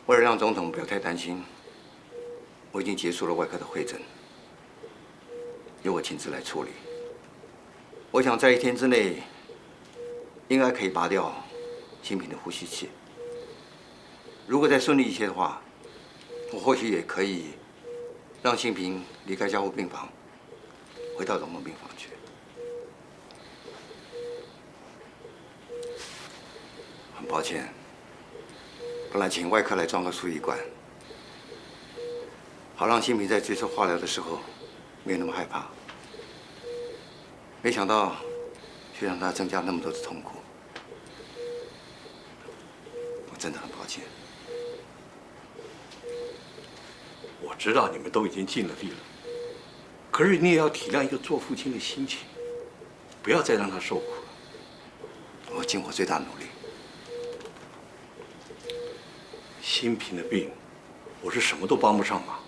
为了让总统不要太担心，我已经结束了外科的会诊，由我亲自来处理。我想在1天之内，应该可以拔掉新平的呼吸器。如果再顺利一些的话，我或许也可以让新平离开加护病房，回到总统病房去。很抱歉，本来请外科来装个输液管，好让新平在接受化疗的时候没有那么害怕。没想到，却让他增加那么多的痛苦。我真的很抱歉。我知道你们都已经尽了力了，可是你也要体谅一个做父亲的心情，不要再让他受苦了。我尽我最大努力。新平的病，我是什么都帮不上忙，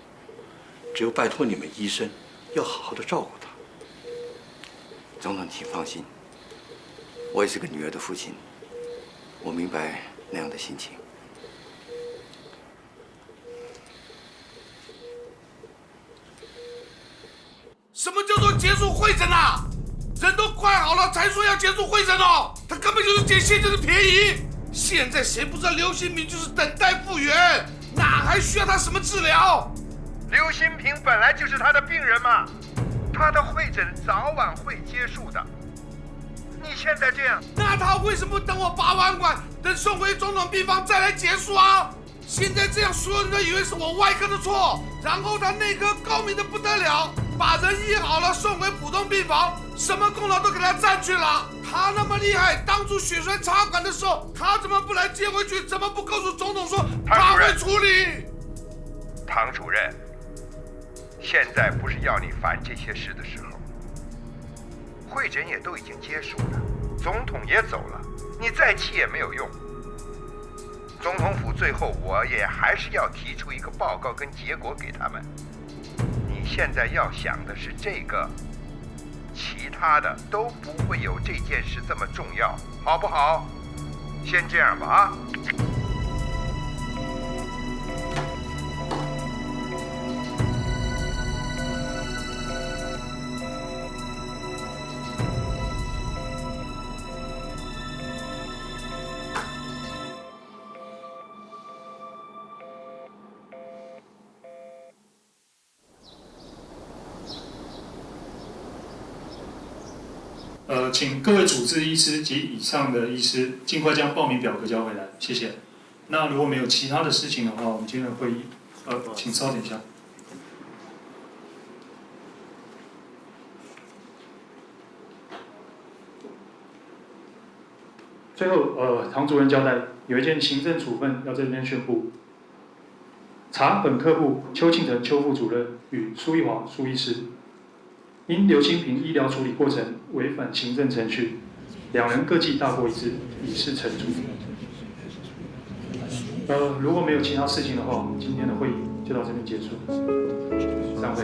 只有拜托你们医生要好好的照顾他。总统，请放心，我也是个女儿的父亲，我明白那样的心情。什么叫做结束会诊啊？人都快好了才说要结束会诊哦，他根本就是捡现在的便宜。现在谁不知道刘新平就是等待复原，哪还需要他什么治疗？刘新平本来就是他的病人嘛，他的会诊早晚会结束的。你现在这样，那他为什么等我拔完管，等送回总统病房再来结束啊？现在这样，所有人都以为是我外科的错，然后他内科高明的不得了，把人医好了送回普通病房，什么功劳都给他占去了。他那么厉害，当初血栓插管的时候，他怎么不来接回去？怎么不告诉总统说他会处理？唐主任，现在不是要你烦这些事的时候。会诊也都已经结束了，总统也走了，你再气也没有用。总统府最后我也还是要提出一个报告跟结果给他们。你现在要想的是这个，其他的都不会有这件事这么重要，好不好？先这样吧啊。请各位主治医师及以上的医师尽快将报名表格交回来，谢谢。那如果没有其他的事情的话，我们今天的会议，请稍等一下。最后，唐主任交代，有一件行政处分要在这边宣布。查本科部邱庆成邱副主任与苏一华苏医师，因刘新平医疗处理过程违反行政程序，两人各记大过一次，以示惩处。如果没有其他事情的话，我们今天的会议就到这边结束。散会。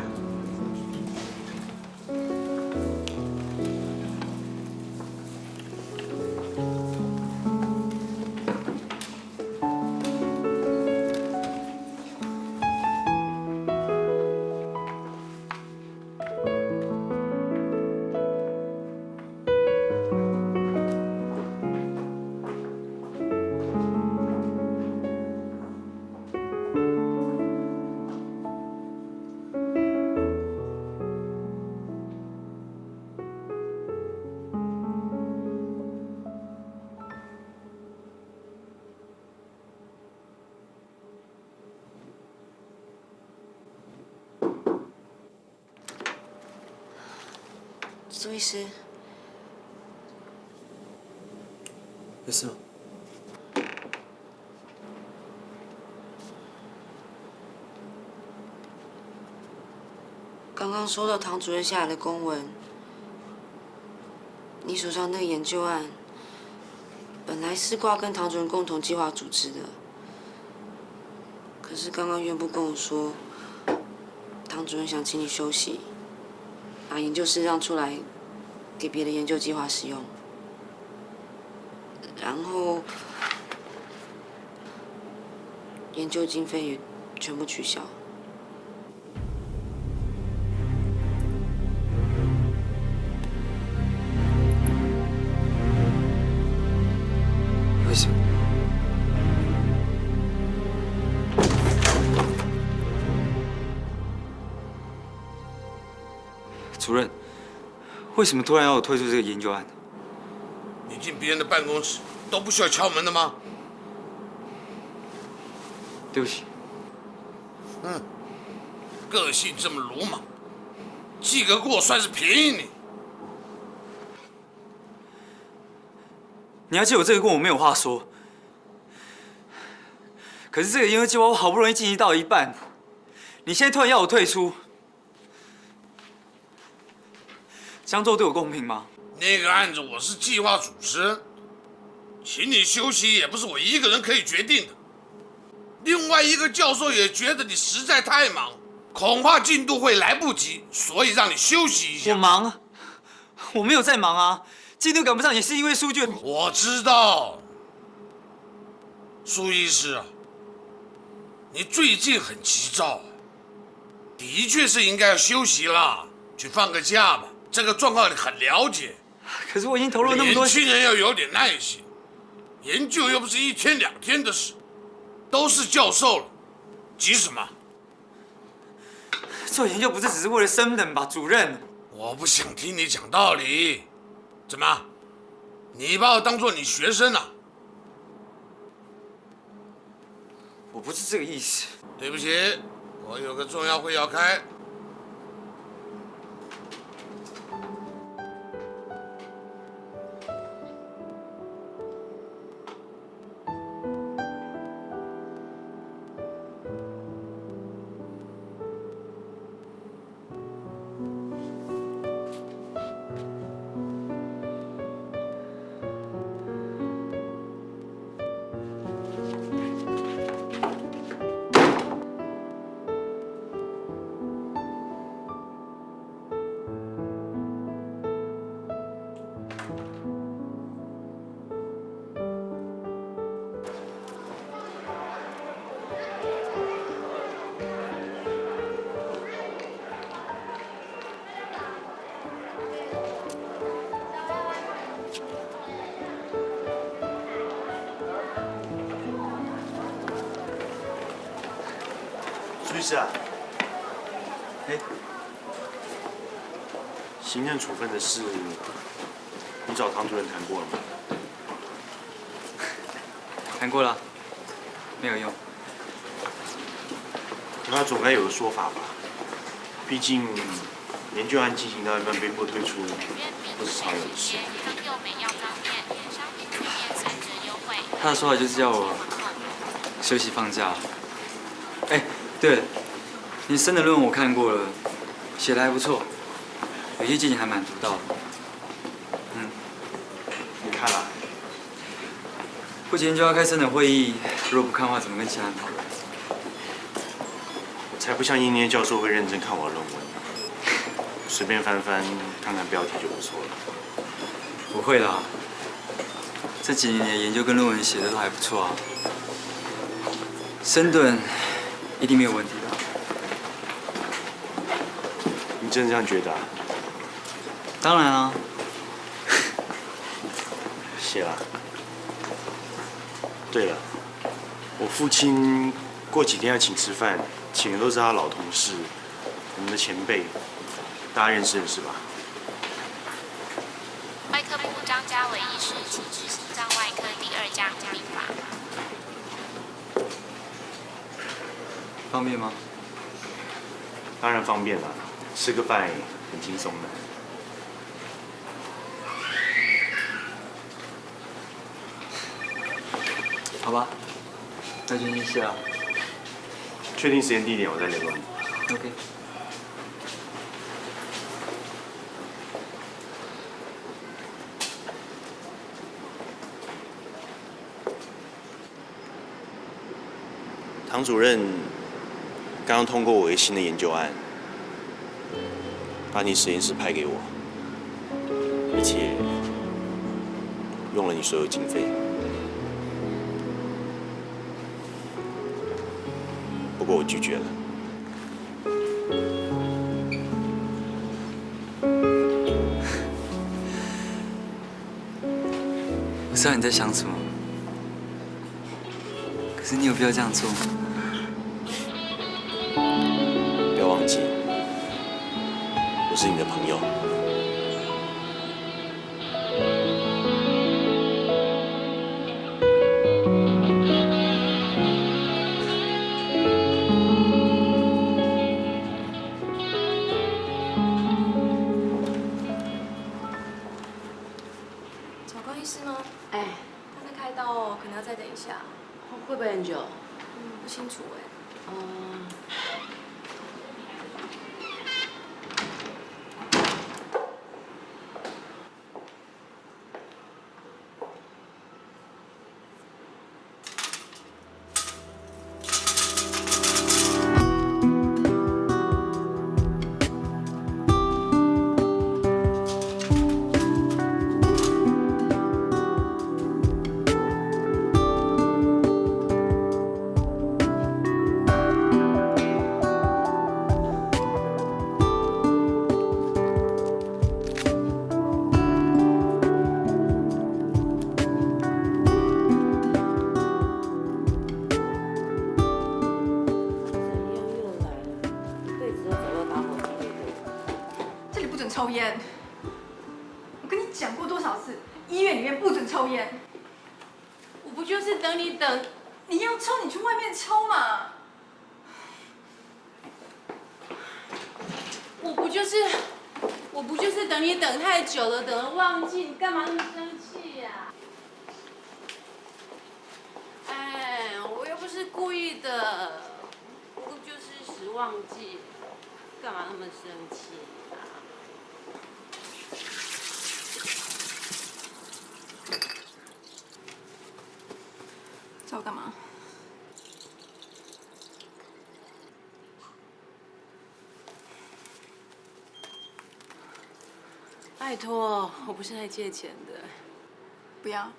苏医师，没事吗？刚刚收到唐主任下来的公文，你手上那个研究案，本来是挂跟唐主任共同计划主持的，可是刚刚院部跟我说，唐主任想请你休息，把研究室让出来，给别的研究计划使用。然后研究经费也全部取消。为什么？主任，为什么突然要我退出这个研究案？你进别人的办公室都不需要敲门的吗？对不起。个性这么鲁莽，记个过算是便宜你。你要借我这个过，我没有话说。可是这个研究计划我好不容易进行到一半，你现在突然要我退出，这样做对我公平吗？那个案子我是计划主持人，请你休息也不是我一个人可以决定的。另外一个教授也觉得你实在太忙，恐怕进度会来不及，所以让你休息一下。我忙啊，我没有在忙啊，进度赶不上也是因为书卷。我知道，苏医师啊，你最近很急躁，的确是应该要休息了，去放个假吧。这个状况你很了解。可是我已经投入了那么多。年轻人要有点耐心，研究又不是1天2天的事，都是教授了，急什么？做研究不是只是为了升等吧，主任？我不想听你讲道理。怎么？你把我当做你学生啊？我不是这个意思。对不起，我有个重要会要开。苏医师啊，行政处分的事，你找唐主任谈过了吗？谈过了，没有用。他总该有个说法吧？毕竟研究案进行到一半被迫退出，不是常有的事。他的说法就是要我休息放假。对了，你生的论文我看过了，写的还不错，有些见解还蛮独到的。你看了？不前就要开生的会议，如果不看的话，怎么跟其他人讨论？我才不相信那些教授会认真看我的论文，随便翻翻看看标题就不错了。不会啦，这几年的研究跟论文写的都还不错啊，深蹲一定没有问题的。你真的这样觉得啊？当然啊。谢啦。对了，我父亲过几天要请吃饭，请的都是他老同事，我们的前辈，大家认识吧？外科部张家伟医师主治心脏外科第2家病房。方便吗？当然方便了，吃个饭很轻松的。好吧，那就先谢了。确定时间地点，我再联络你。OK。唐主任刚刚通过我一个新的研究案，把你实验室派给我，而且用了你所有经费。过我拒绝了。我知道你在想什么，可是你有必要这样做吗？不要忘记，我是你的朋友。找高医师吗？哎，他在开刀哦，可能要再等一下。会不会很久？不清楚哎。这里不准抽烟。我跟你讲过多少次，医院里面不准抽烟。我不就是等你等，你要抽你去外面抽嘛。我不就是等你等太久了，等了忘记，你干嘛那么生气呀？哎，我又不是故意的，我就是时忘记，干嘛那么生气啊？找我干嘛？拜托，我不是来借钱的。不要，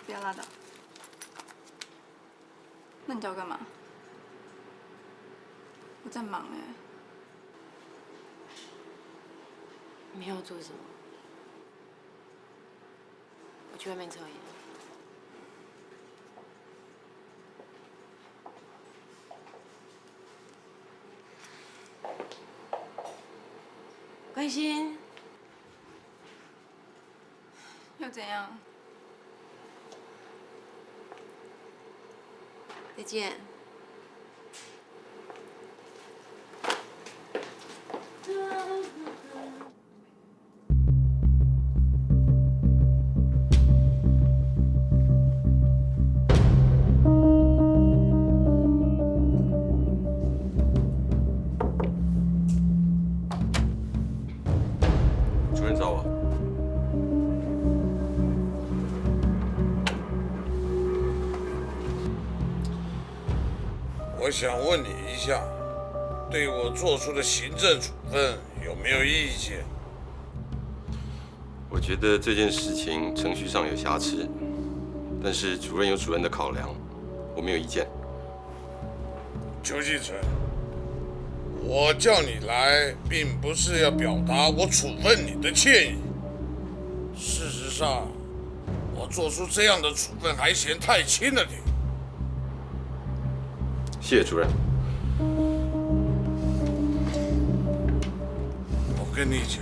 不要拉倒。那你找我干嘛？我在忙哎。你要做什么？我去外面抽烟。关心，又怎样？再见。主任找我。我想问你一下，对我做出的行政处分有没有意见？我觉得这件事情程序上有瑕疵，但是主任有主任的考量，我没有意见。邱继成，我叫你来，并不是要表达我处分你的歉意。事实上，我做出这样的处分还嫌太轻了点。谢谢主任。我跟你讲，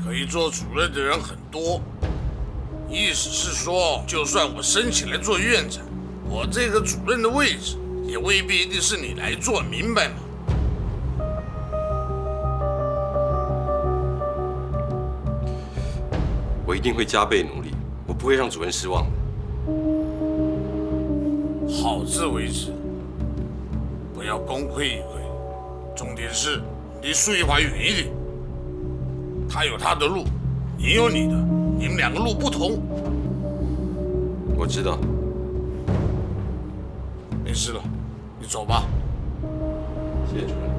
可以做主任的人很多，意思是说，就算我升起来做院长，我这个主任的位置也未必一定是你来做，明白吗？我一定会加倍努力，我不会让主任失望的。好自为之，不要功亏一篑。重点是离苏一华远一点，他有他的路，你有你的，你们两个路不同。我知道。没事了，你走吧。谢谢主任。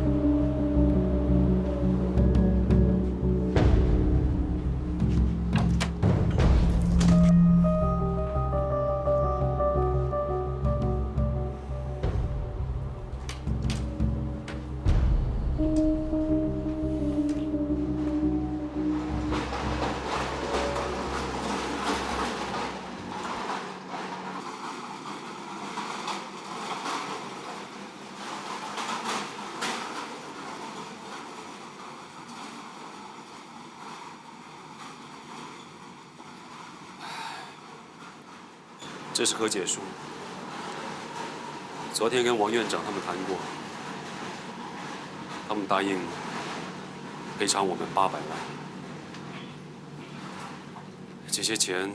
这是和解书，昨天跟王院长他们谈过，他们答应赔偿我们800万。这些钱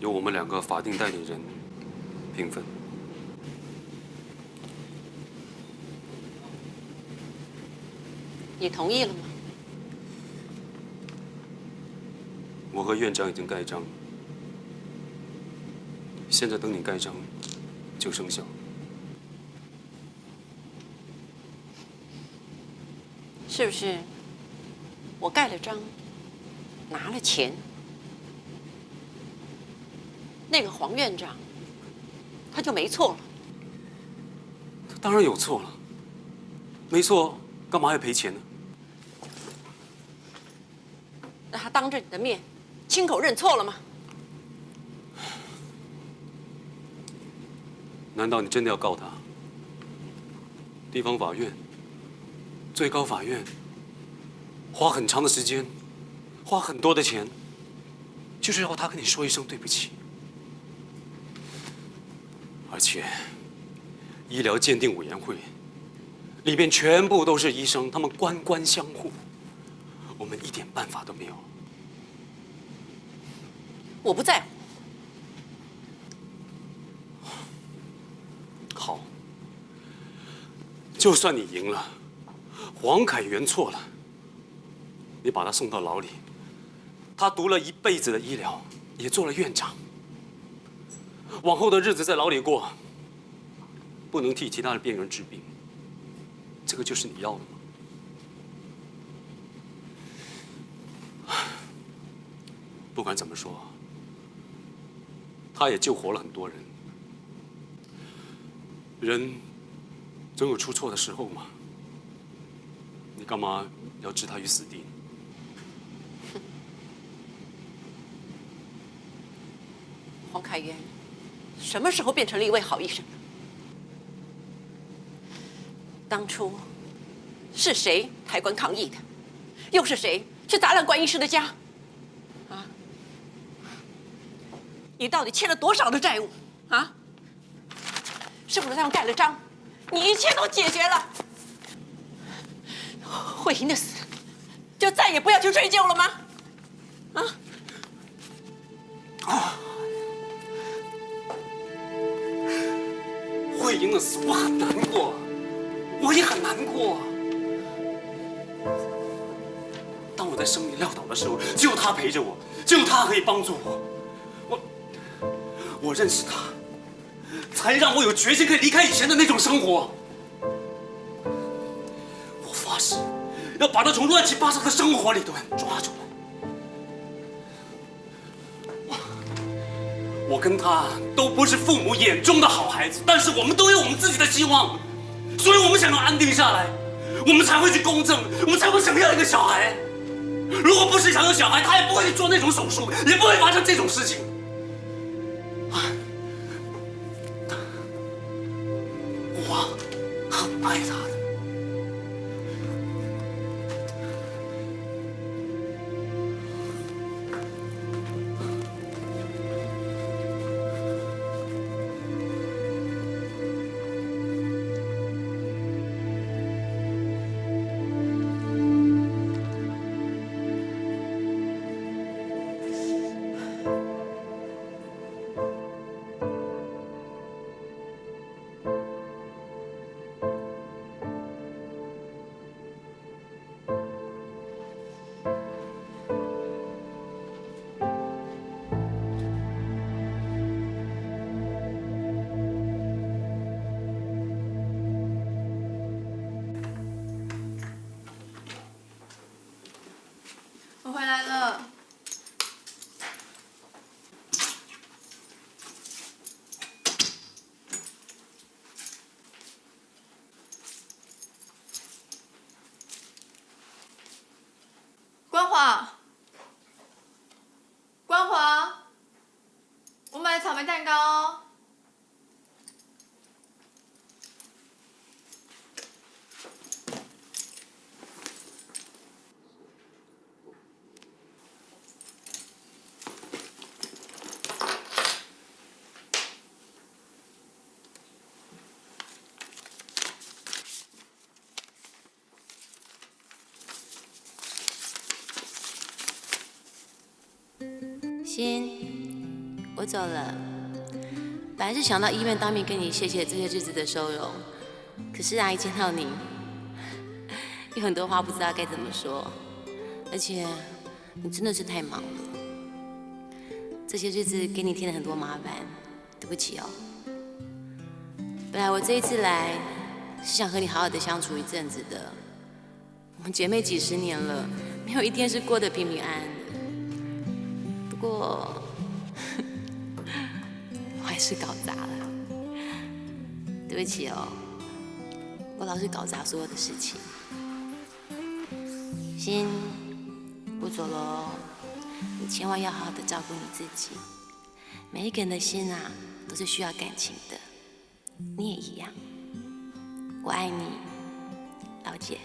由我们2个法定代理人平分。你同意了吗？我和院长已经盖章，现在等你盖章就生效。是不是？我盖了章，拿了钱，那个黄院长他就没错了？他当然有错了，没错，干嘛要赔钱呢？那他当着你的面亲口认错了吗？难道你真的要告他？地方法院、最高法院花很长的时间，花很多的钱，就是要他跟你说一声对不起。而且，医疗鉴定委员会里边全部都是医生，他们官官相护，我们一点办法都没有。我不在乎。好，就算你赢了，黄凯源错了，你把他送到牢里，他读了一辈子的医疗，也做了院长，往后的日子在牢里过，不能替其他的病人治病，这个就是你要的吗？不管怎么说，他也救活了很多人。人总有出错的时候嘛，你干嘛要置他于死地？黄凯源什么时候变成了一位好医生了？当初是谁抬棺抗议的？又是谁去砸烂关医师的家？啊？你到底欠了多少的债务？啊？是不是他们盖了章，你一切都解决了？慧英的死，就再也不要去追究了吗？慧英的死，我很难过，我也很难过。当我在生命潦倒的时候，只有他陪着我，只有他可以帮助我。我认识他，才让我有决心可以离开以前的那种生活。我发誓，要把他从乱七八糟的生活里头抓出来。我跟他都不是父母眼中的好孩子，但是我们都有我们自己的希望，所以我们想要安定下来，我们才会去公证，我们才会想要一个小孩。如果不是想要小孩，他也不会去做那种手术，也不会发生这种事情。我很爱他的。我回来了。关华，关华，我买草莓蛋糕哦。欣，我走了。本来是想到医院当面跟你谢谢这些日子的收容，可是阿姨见到你，有很多话不知道该怎么说，而且你真的是太忙了，这些日子给你添了很多麻烦，对不起哦。本来我这一次来是想和你好好的相处一阵子的，我们姐妹几十年了，没有一天是过得平平安安的。不过我还是搞砸了，对不起哦，我老是搞砸所有的事情。欣，我走了哦，你千万要好好的照顾你自己。每一个人的心啊，都是需要感情的，你也一样。我爱你，老姐。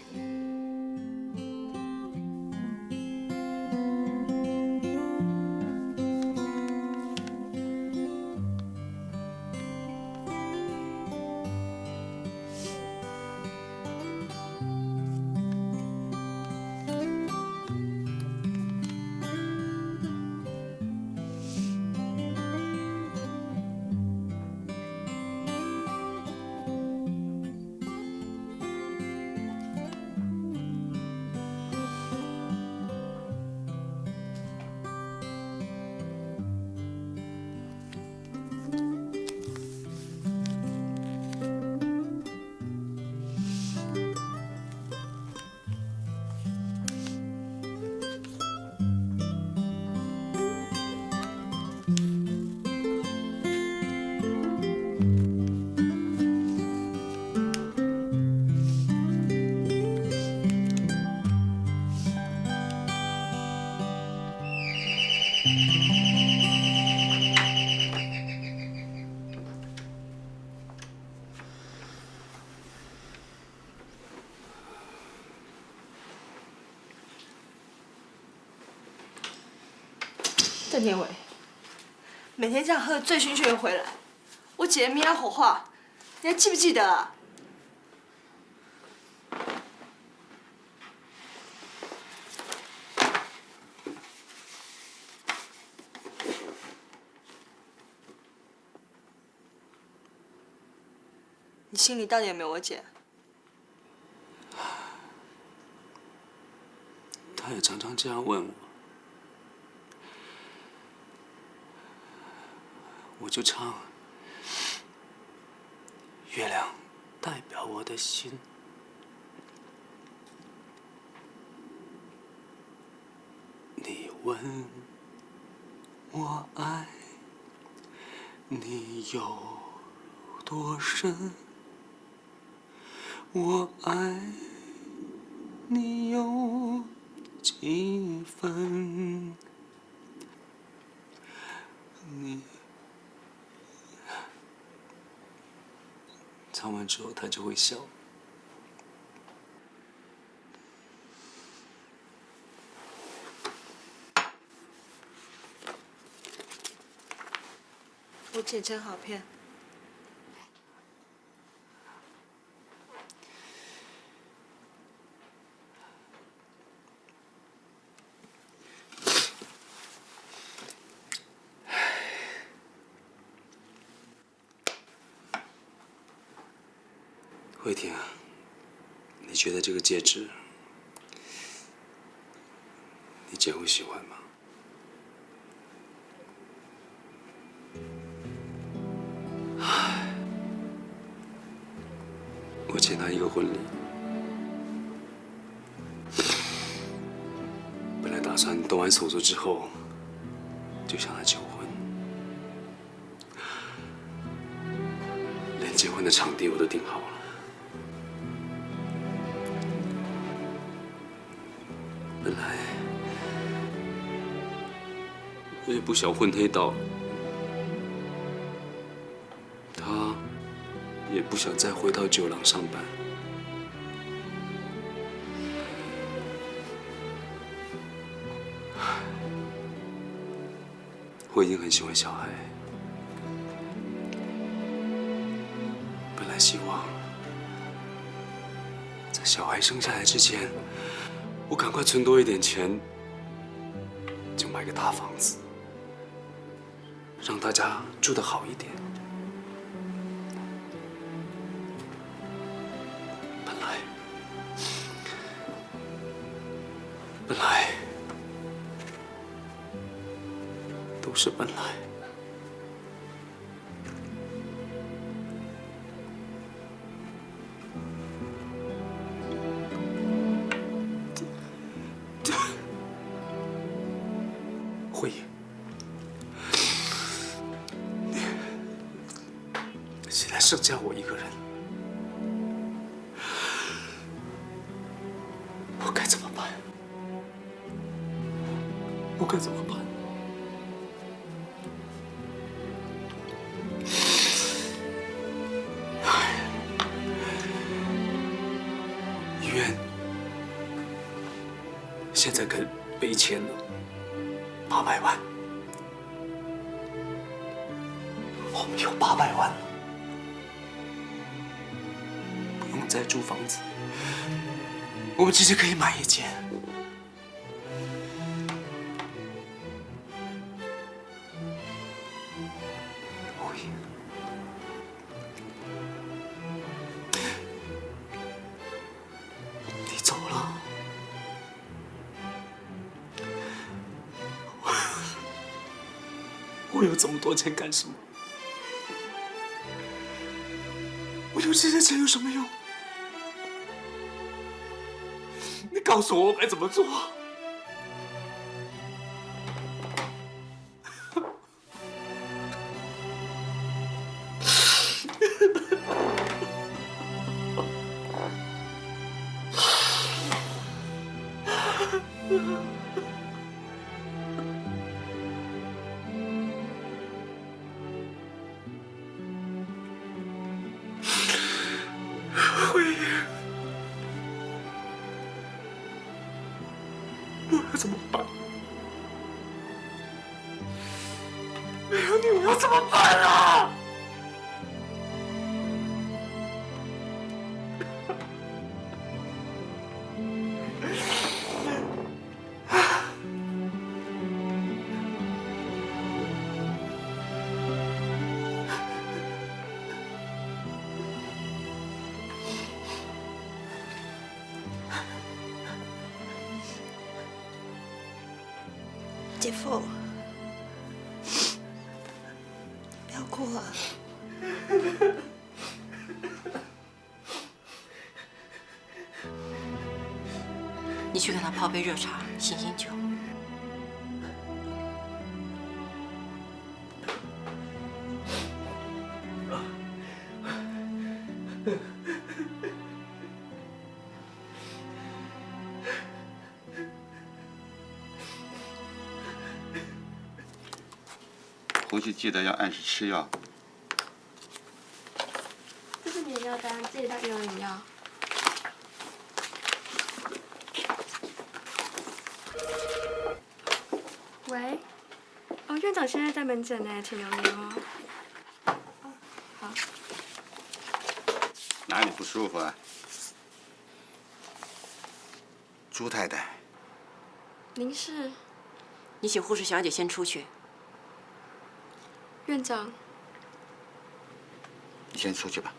邓天伟，每天这样喝得醉醺醺的回来，我姐明他火化，你还记不记得啊？你心里到底有没有我姐？他也常常这样问我。我就唱，月亮代表我的心，你问我爱你有多深，我爱你有几分，你。唱完之后，他就会笑。我姐真好骗。慧婷，你觉得这个戒指，你姐会喜欢吗？我欠她一个婚礼，本来打算动完手术之后就向她求婚，连结婚的场地我都订好了。本来我也不想混黑道，他也不想再回到酒廊上班。我已经很喜欢小孩，本来希望在小孩生下来之前，我赶快存多一点钱，就买个大房子，让大家住得好一点。本来都是本来。慧英，现在剩下我一个人，我该怎么办？我该怎么办？医院现在跟北签了800万，我们有800万了，不用再租房子，我们直接可以买一间。你走了，我有这么多钱干什么？我有这些钱有什么用？你告诉我，我该怎么做？慧英，我要怎么办？没有你，我要怎么办啊？姐夫，不要哭了。你去给他泡杯热茶，醒醒酒。回去记得要按时吃药。这是免药单，记得带给我饮料。喂，哦，院长现在在门诊呢，请留言哦。哦，好。哪里不舒服啊？朱太太，您是？你请护士小姐先出去。院长，你先出去吧。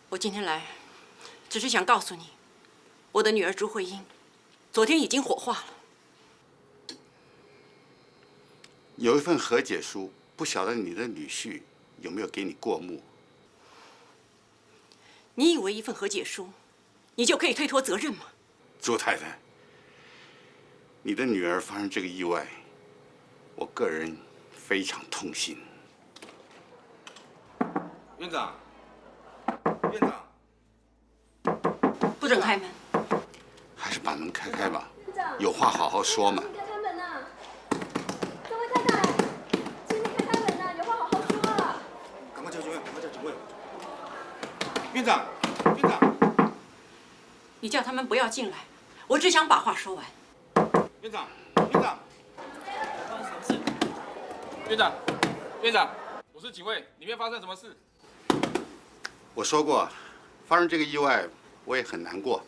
我今天来，只是想告诉你，我的女儿朱慧英，昨天已经火化了。有一份和解书，不晓得你的女婿有没有给你过目？你以为一份和解书，你就可以推脱责任吗？朱太太，你的女儿发生这个意外，我个人非常痛心。院长，院长，不准开门。还是把门开开吧，有话好好说嘛。开门呐！这位太太，请你开门呐，有话好好说啊。赶快叫警卫，赶快叫警卫。院长，院长，你叫他们不要进来，我只想把话说完。院长，院长，院长。院长，我是警卫，里面发生什么事？我说过，发生这个意外，我也很难过。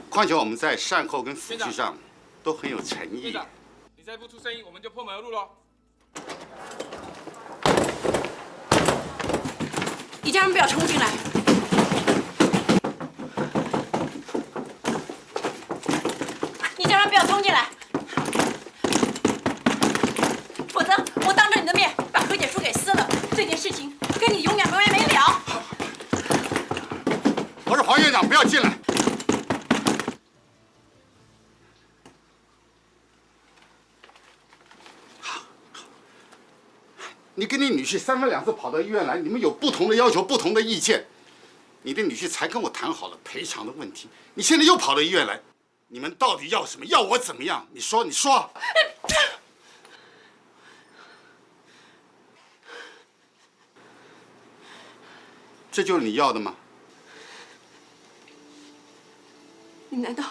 况且我们在善后跟抚恤上都很有诚意。院长，你再不出声音，我们就破门而入喽。你家人不要冲进来！你家人不要冲进来！否则我当着你的面把和解书给撕了，这件事情跟你永远没完没了。我是黄院长，不要进来。你跟你女婿3番2次跑到医院来，你们有不同的要求、不同的意见。你的女婿才跟我谈好了赔偿的问题，你现在又跑到医院来，你们到底要什么？要我怎么样？你说，你说。这就是你要的吗？你难道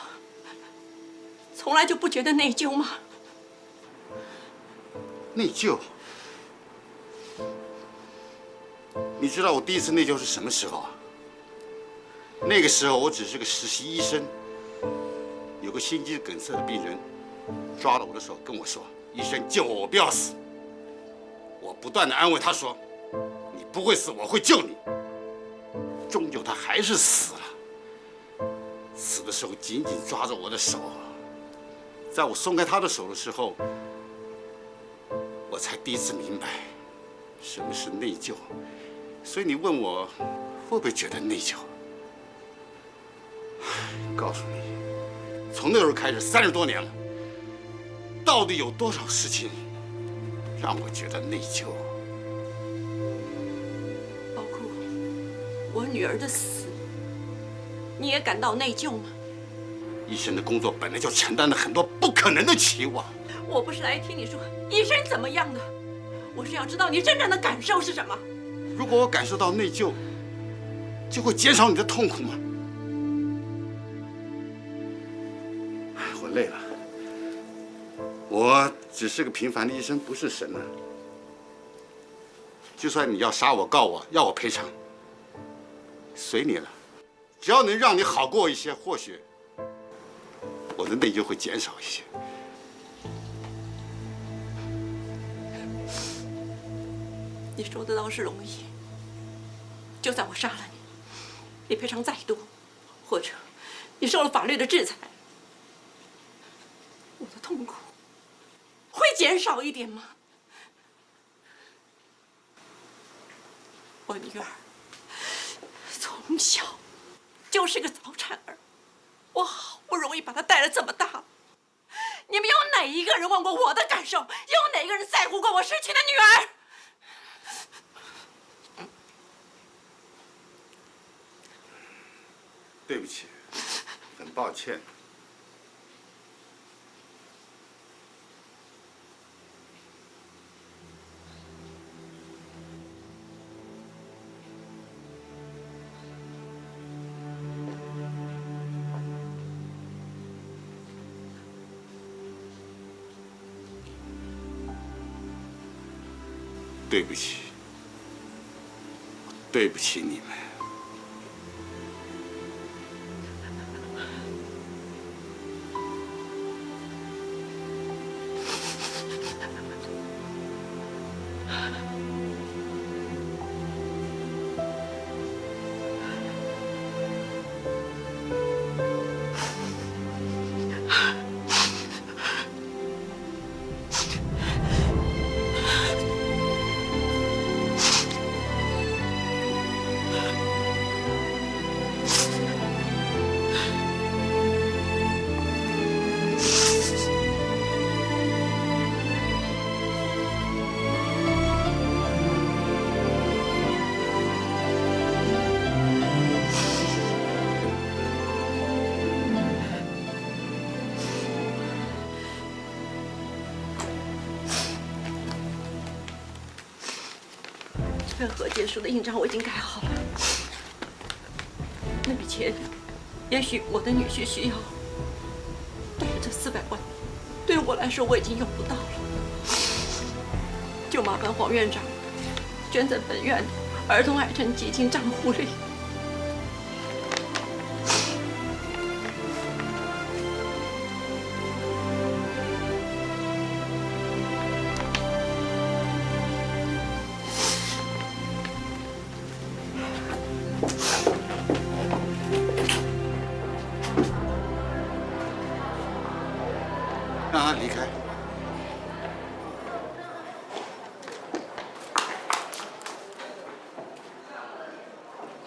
从来就不觉得内疚吗？内疚？你知道我第一次内疚是什么时候啊？那个时候我只是个实习医生，有个心肌梗塞的病人抓了我的手跟我说：“医生救我，我不要死。”我不断的安慰他说：“你不会死，我会救你。”终究他还是死了。死的时候紧紧抓着我的手，在我松开他的手的时候，我才第一次明白什么是内疚。所以你问我会不会觉得内疚？告诉你，从那时候开始30多年了，到底有多少事情让我觉得内疚？包括我女儿的死，你也感到内疚吗？医生的工作本来就承担了很多不可能的期望。我不是来听你说医生怎么样的，我是要知道你真正的感受是什么。如果我感受到内疚，就会减少你的痛苦吗？我累了，我只是个平凡的医生，不是神啊。就算你要杀我、告我、要我赔偿，随你了。只要能让你好过一些，或许我的内疚会减少一些。你说的倒是容易，就算我杀了你，你赔偿再多，或者你受了法律的制裁，我的痛苦会减少一点吗？我女儿从小就是个早产儿，我好不容易把她带了这么大，你们有哪一个人问过我的感受？有哪个人在乎过我失去的女儿？对不起，很抱歉。对不起，对不起你们。和解书的印章我已经改好了，那笔钱，也许我的女婿需要，但是这400万，对我来说我已经用不到了，就麻烦黄院长捐在本院儿童癌症基金账户里。让他离开。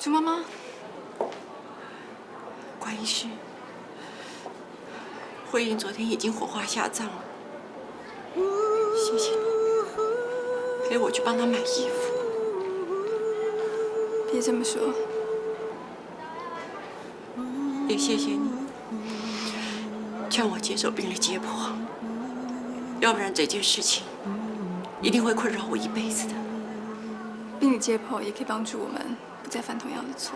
朱妈妈，关医师，慧英昨天已经火化下葬了，谢谢你陪我去帮她买衣服。别这么说，也谢谢你劝我接受病理解剖，要不然这件事情一定会困扰我一辈子的。病理解剖也可以帮助我们不再犯同样的错。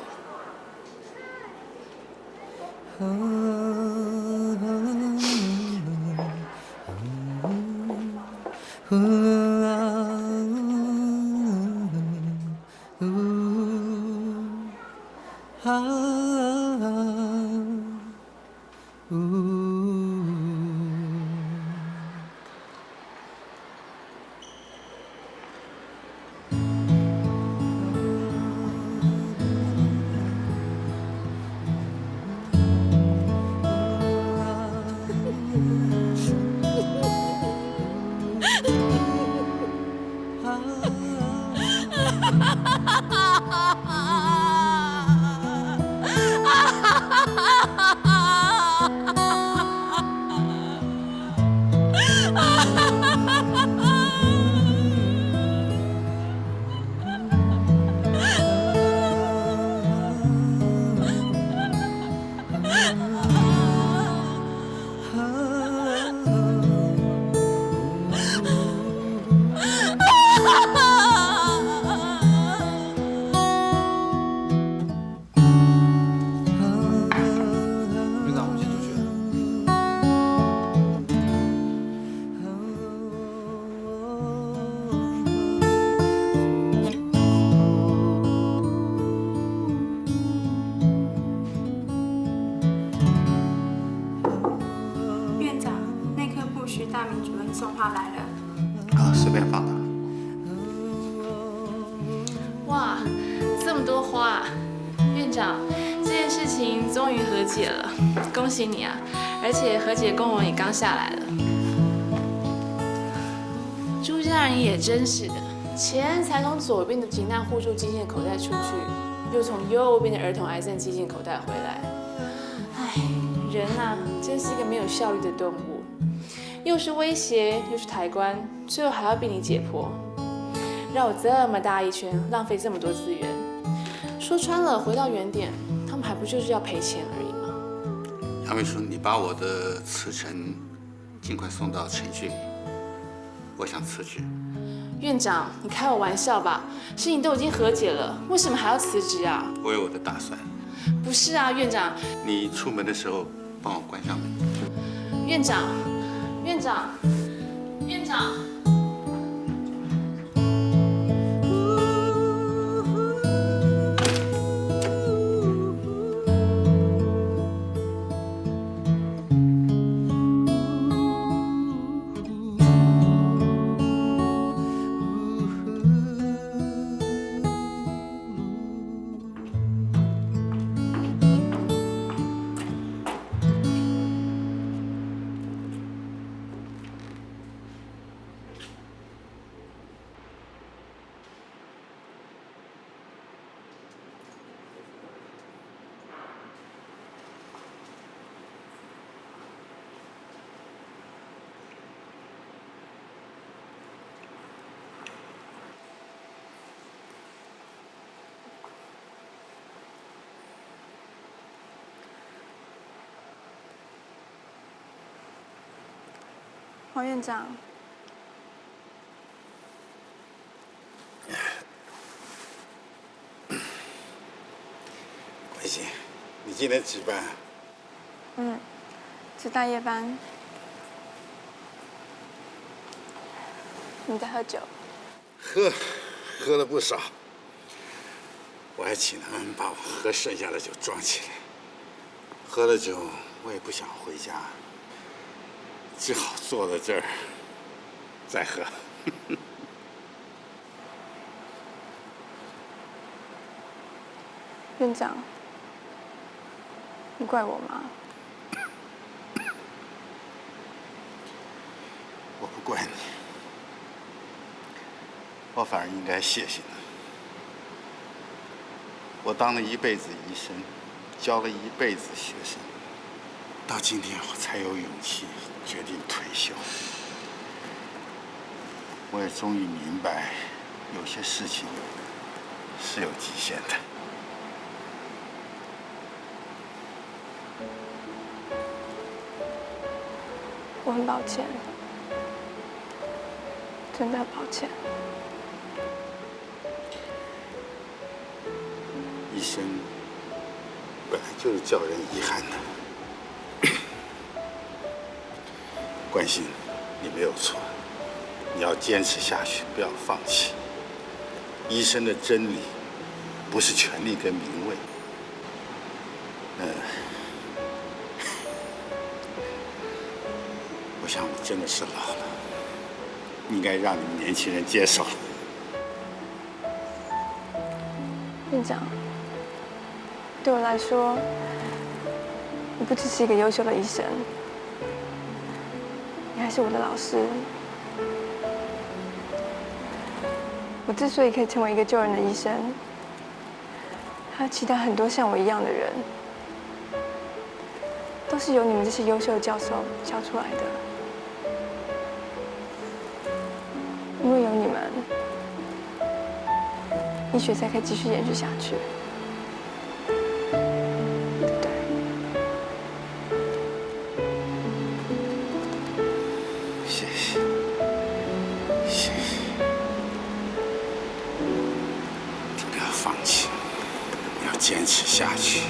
送花来了。啊，随便放的。哇，这么多花啊！院长，这件事情终于和解了，恭喜你啊！而且和解公文也刚下来了。朱家人也真是的，钱才从左边的急难互助基金的口袋出去，又从右边的儿童癌症基金口袋回来。唉，人啊，真是一个没有效率的动物，又是威胁，又是抬棺，最后还要逼你解剖，绕这么大一圈，浪费这么多资源。说穿了，回到原点，他们还不就是要赔钱而已吗？杨秘书，你把我的辞呈尽快送到程序里，我想辞职。院长，你开我玩笑吧？事情都已经和解了，为什么还要辞职啊？我有我的打算。不是啊，院长。你出门的时候帮我关上门。院长，院长，院长。黄院长，关心，你今天值班？值大夜班。你在喝酒？喝了不少，我还请他们把我喝剩下的酒装起来。喝了酒，我也不想回家，只好坐在这儿再喝。院长，你怪我吗？我不怪你，我反而应该谢谢你。我当了一辈子医生，教了一辈子学生，到今天我才有勇气决定退休。我也终于明白，有些事情是有极限的。我很抱歉，真的抱歉。一生本来就是叫人遗憾的。关心，你没有错，你要坚持下去，不要放弃。医生的真理不是权力跟名位。我想我真的是老了，应该让你们年轻人接受。院长，对我来说，你不只是一个优秀的医生，你还是我的老师。我之所以可以成为一个救人的医生，还有其他很多像我一样的人，都是由你们这些优秀的教授教出来的。因为有你们，医学才可以继续延续下去，对不对？谢谢，谢谢。你不要放弃，你要坚持下去。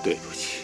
对不起。